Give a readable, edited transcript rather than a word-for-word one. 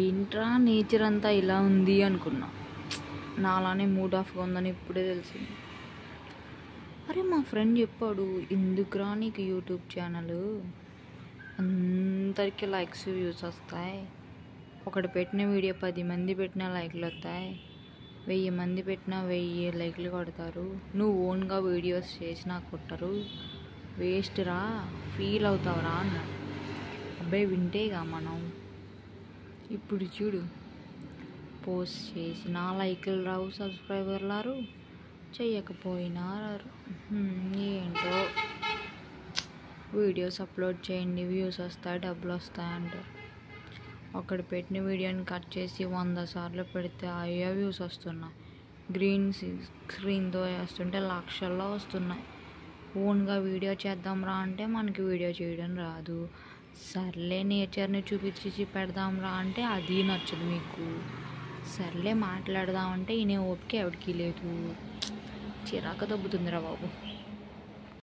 ఏంట్రా నేచర్ అంతా ఇలా ఉంది అనుకున్నా. నాలానే మూడ్ ఆఫ్గా ఉందని ఇప్పుడే తెలిసింది. అరే మా ఫ్రెండ్ చెప్పాడు, ఎందుకురా నీకు యూట్యూబ్ ఛానల్, అందరికీ లైక్స్ వ్యూస్ వస్తాయి, ఒకటి పెట్టిన వీడియో 10 మంది పెట్టిన లైక్లు వస్తాయి, 1000 మంది పెట్టినా 1000 లైక్లు కొడతారు, నువ్వు ఓన్గా వీడియోస్ చేసినా కొట్టరు, వేస్ట్ రా, ఫీల్ అవుతావురా అన్నాడు. అబ్బాయి వింటేగా మనం. ఇప్పుడు చూడు, పోస్ట్ చేసినా లైక్లు రావు, సబ్స్క్రైబర్లు రారు, చెయ్యకపోయినా రారు. ఏంటో వీడియోస్ అప్లోడ్ చేయండి, వ్యూస్ వస్తాయి, డబ్బులు వస్తాయి అంటారు. ఒకటి పెట్టిన వీడియోని కట్ చేసి 100 సార్లు పెడితే అయ్యే వ్యూస్ వస్తున్నాయి. గ్రీన్ స్క్రీన్తో వేస్తుంటే లక్షల్లో వస్తున్నాయి. ఓన్గా వీడియో చేద్దాం రా అంటే మనకి వీడియో చేయడం రాదు. సర్లే నేచర్ని చూపించి పెడదాం రా అంటే అది నచ్చదు మీకు. సర్లే మాట్లాడదామంటే ఈయన ఓపిక ఎవరికి లేదు. చిరాకు దబ్బుతుందిరా బాబు.